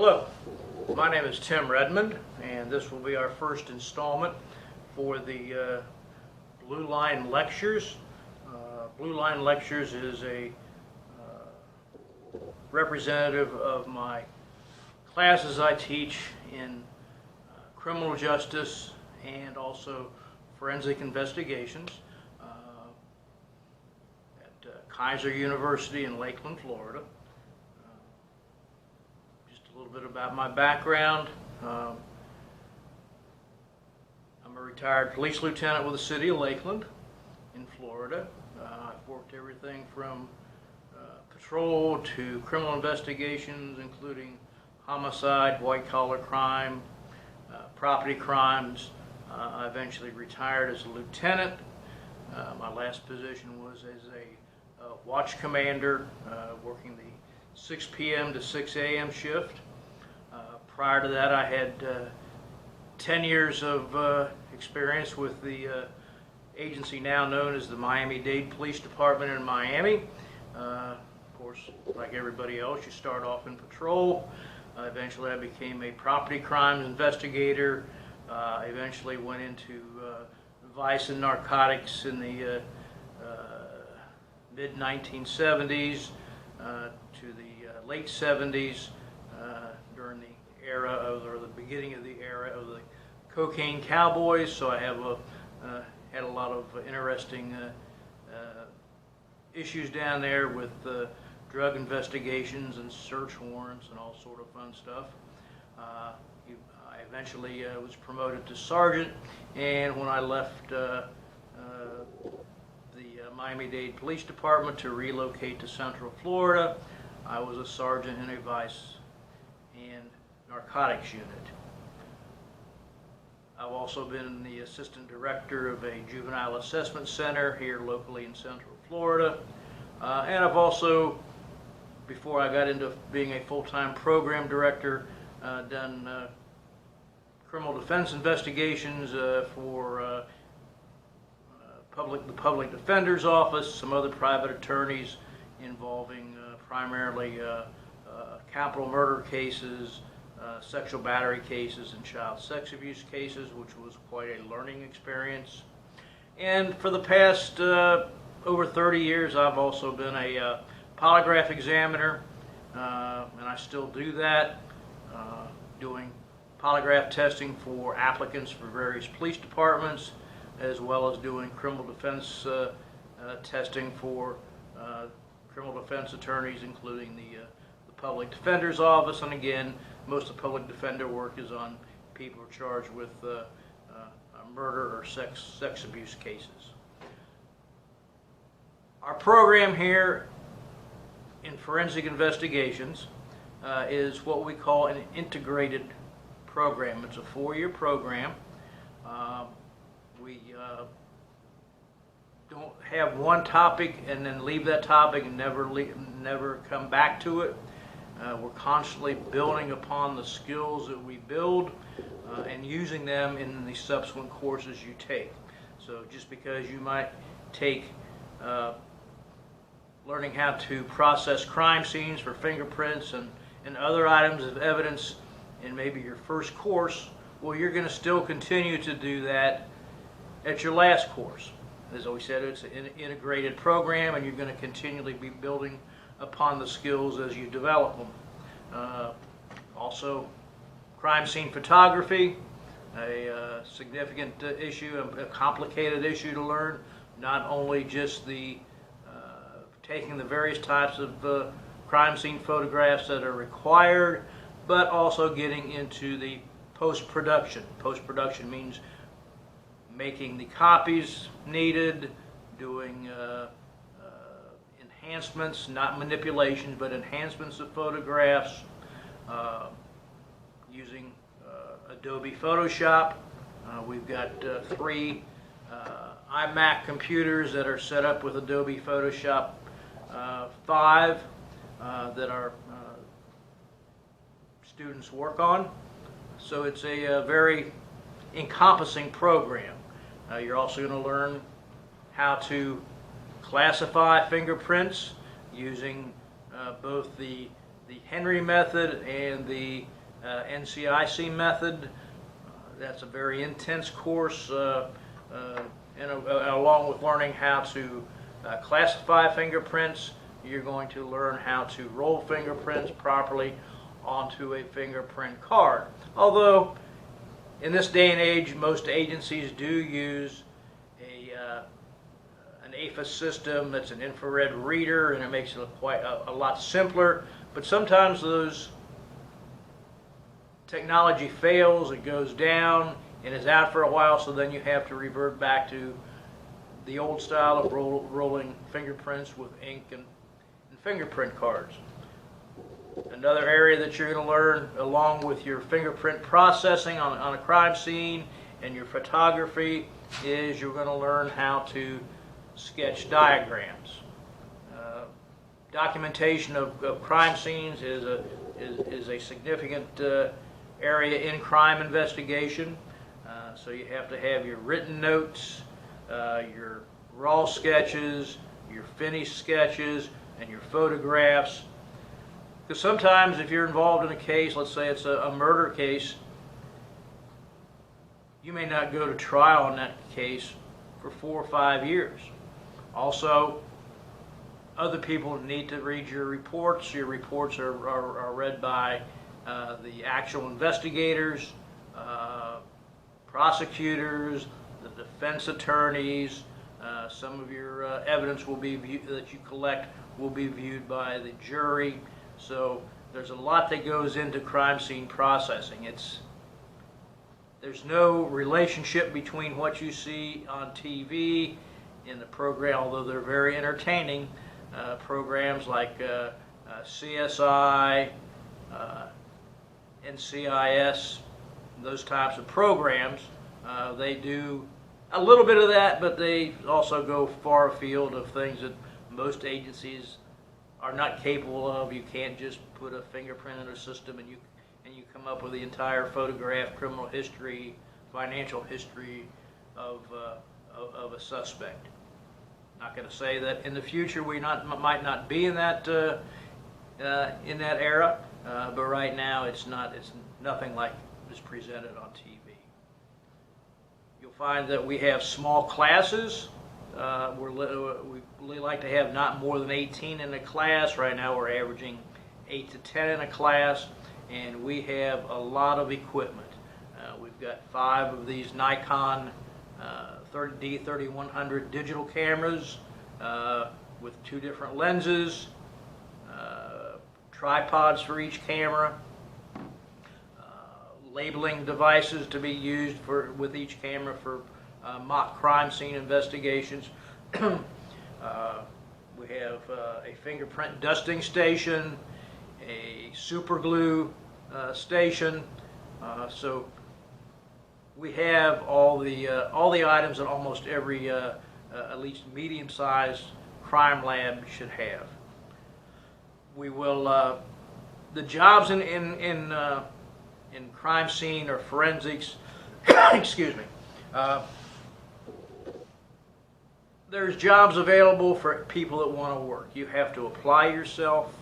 Hello, my name is Tim Redmond, and this will be our first installment for the Blue Line Lectures. Blue Line Lectures is a representative of my classes I teach in criminal justice and also forensic investigations at Kaiser University in Lakeland, Florida. Just a little bit about my background. I'm a retired police lieutenant with the city of Lakeland in Florida. I've worked everything from patrol to criminal investigations, including homicide, white-collar crime, property crimes. I eventually retired as a lieutenant. My last position was as a watch commander, working the 6 p.m. to 6 a.m. shift. Prior to that, I had 10 years of experience with the agency now known as the Miami-Dade Police Department in Miami. Of course, like everybody else, you start off in patrol. Eventually I became a property crime investigator. Eventually went into vice and narcotics in the mid-1970s to the late 70s during the era of, or the beginning of the era of the cocaine cowboys. So I have had a lot of interesting issues down there with drug investigations and search warrants and all sort of fun stuff. I eventually was promoted to sergeant, and when I left the Miami-Dade Police Department to relocate to Central Florida, I was a sergeant in a vice and narcotics unit. I've also been the assistant director of a juvenile assessment center here locally in Central Florida, and I've also, before I got into being a full-time program director, done criminal defense investigations for the Public Defender's Office, some other private attorneys involving primarily capital murder cases, sexual battery cases, and child sex abuse cases, which was quite a learning experience. And for the past over 30 years, I've also been a polygraph examiner, and I still do that, doing polygraph testing for applicants for various police departments, as well as doing criminal defense testing for criminal defense attorneys, including the Public Defender's Office. And again, most of the public defender work is on people charged with murder or sex abuse cases. Our program here in forensic investigations is what we call an integrated program. It's a 4-year program. We don't have one topic and then leave that topic and never come back to it. We're constantly building upon the skills that we build and using them in the subsequent courses you take. So just because you might take learning how to process crime scenes for fingerprints and other items of evidence in maybe your first course, well, you're going to still continue to do that at your last course. As we said, it's an integrated program, and you're going to continually be building upon the skills as you develop them. Also, crime scene photography, a significant issue, a complicated issue to learn. Not only just the taking the various types of crime scene photographs that are required, but also getting into the post-production. Post-production means making the copies needed, doing enhancements, not manipulations, but enhancements of photographs, using Adobe Photoshop. We've got 3 iMac computers that are set up with Adobe Photoshop 5 that our students work on. So it's a very encompassing program. You're also going to learn how to classify fingerprints using both the the Henry method and the NCIC method. That's a very intense course, along with learning how to classify fingerprints. You're going to learn how to roll fingerprints properly onto a fingerprint card. Although, in this day and age, most agencies do use an AFIS system that's an infrared reader, and it makes it quite a lot simpler. But sometimes those technology fails, it goes down and is out for a while, so then you have to revert back to the old style of rolling fingerprints with ink and fingerprint cards. Another area that you're going to learn, along with your fingerprint processing on a crime scene and your photography, is you're going to learn how to sketch diagrams. Documentation of crime scenes is a significant area in crime investigation. So you have to have your written notes, your raw sketches, your finished sketches, and your photographs. Because sometimes if you're involved in a case, let's say it's a murder case, you may not go to trial on that case for 4 or 5 years. Also, other people need to read your reports. Your reports are read by the actual investigators, prosecutors, the defense attorneys. Some of your evidence will be that you collect will be viewed by the jury. So there's a lot that goes into crime scene processing. There's no relationship between what you see on TV in the program, although they're very entertaining. Programs like CSI, NCIS, those types of programs, they do a little bit of that, but they also go far afield of things that most agencies are not capable of. You can't just put a fingerprint in a system and you come up with the entire photograph, criminal history, financial history of a suspect. Not going to say that in the future we might not be in that era, but right now it's nothing like is presented on TV. You'll find that we have small classes. We really like to have not more than 18 in a class. Right now we're averaging 8 to 10 in a class, and we have a lot of equipment. We've got 5 of these Nikon D3100 digital cameras with 2 different lenses, tripods for each camera, labeling devices to be used with each camera for mock crime scene investigations. We have a fingerprint dusting station, a super glue station. So we have all the items that almost every at least medium-sized crime lab should have. We will the jobs in crime scene or forensics. Excuse me. There's jobs available for people that want to work. You have to apply yourself.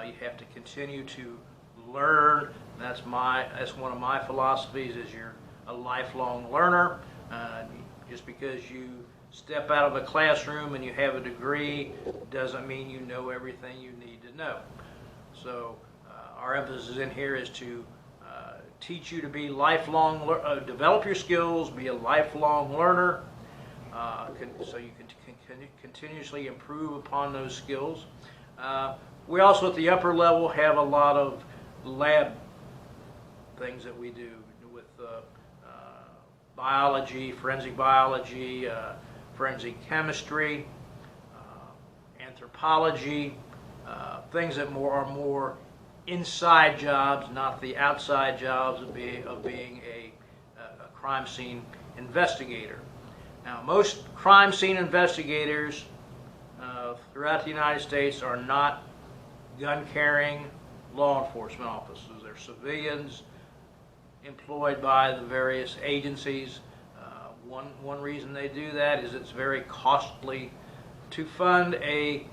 You have to continue to learn. That's one of my philosophies. Is you're a lifelong learner. Just because you step out of a classroom and you have a degree doesn't mean you know everything you need to know. So our emphasis in here is to teach you to be lifelong, develop your skills, be a lifelong learner, so you can continuously improve upon those skills. We also at the upper level have a lot of lab things that we do with biology, forensic chemistry, anthropology, things that are more inside jobs, not the outside jobs of being a crime scene investigator. Now, most crime scene investigators throughout the United States are not gun-carrying law enforcement officers. They're civilians employed by the various agencies. One reason they do that is it's very costly to fund a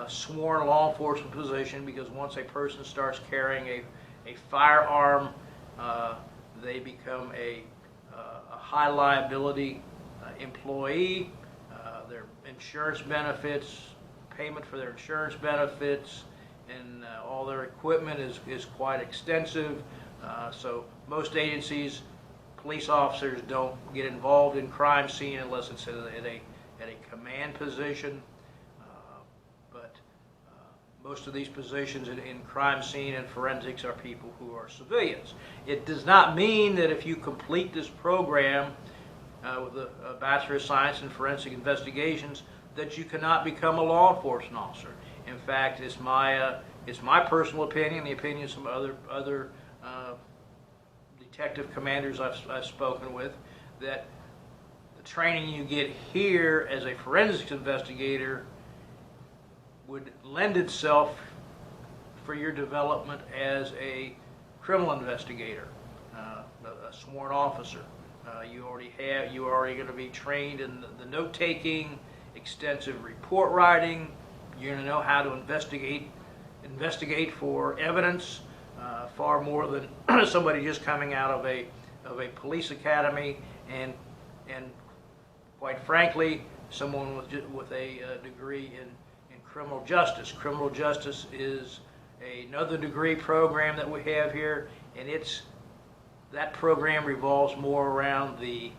sworn law enforcement position, because once a person starts carrying a firearm, they become a high liability employee. Their insurance benefits, payment for their insurance benefits, and all their equipment is quite extensive. So most agencies, police officers don't get involved in crime scene unless it's at a command position. But most of these positions in crime scene and forensics are people who are civilians. It does not mean that if you complete this program with a Bachelor of Science in Forensic Investigations that you cannot become a law enforcement officer. In fact, it's my personal opinion, the opinion of some other detective commanders I've spoken with, that the training you get here as a forensics investigator would lend itself for your development as a criminal investigator, a sworn officer. You are already going to be trained in the note taking, extensive report writing. You're going to know how to investigate for evidence, far more than somebody just coming out of a police academy, and quite frankly, someone with a degree in criminal justice. Criminal justice is another degree program that we have here, and that program revolves more around the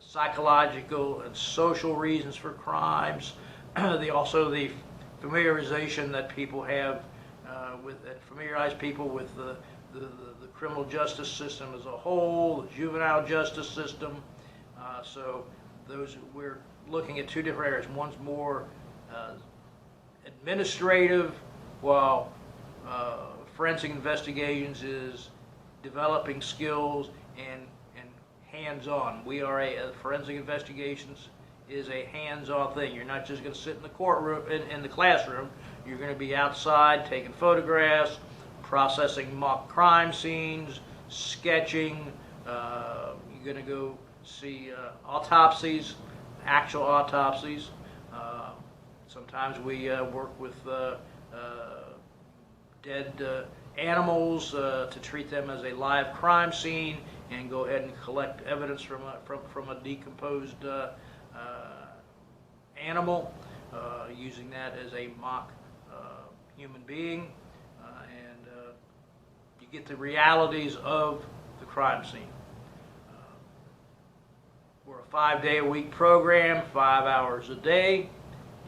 psychological and social reasons for crimes, also the familiarization that people have familiarize people with the criminal justice system as a whole, the juvenile justice system. So we're looking at two different areas. One's more administrative, while forensic investigations is developing skills and hands-on. Forensic investigations is a hands-on thing. You're not just going to sit in the courtroom, in the classroom. You're going to be outside taking photographs, processing mock crime scenes, sketching. You're going to go see autopsies, actual autopsies. Sometimes we work with dead animals to treat them as a live crime scene and go ahead and collect evidence from a decomposed animal, using that as a mock human being, and you get the realities of the crime scene. We're a 5-day-a-week program, 5 hours a day.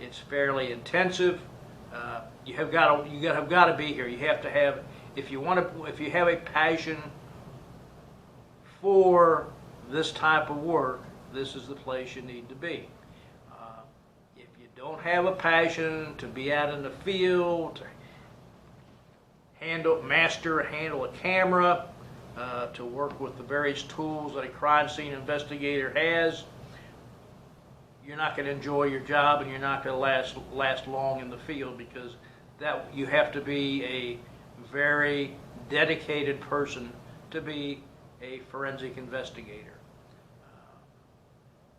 It's fairly intensive. You have got to be here. You have to have, if you have a passion for this type of work, this is the place you need to be. If you don't have a passion to be out in the field, to handle a camera, to work with the various tools that a crime scene investigator has, you're not going to enjoy your job, and you're not going to last long in the field, because you have to be a very dedicated person to be a forensic investigator.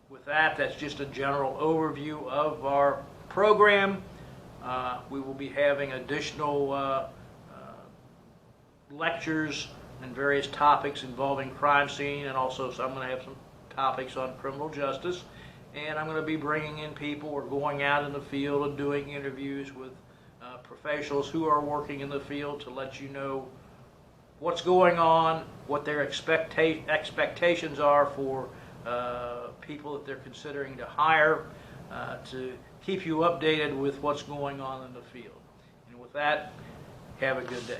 With that, that's just a general overview of our program. We will be having additional lectures and various topics involving crime scene, and also I'm going to have some topics on criminal justice. And I'm going to be bringing in people or going out in the field and doing interviews with professionals who are working in the field to let you know what's going on, what their expectations are for people that they're considering to hire, to keep you updated with what's going on in the field. And with that, have a good day.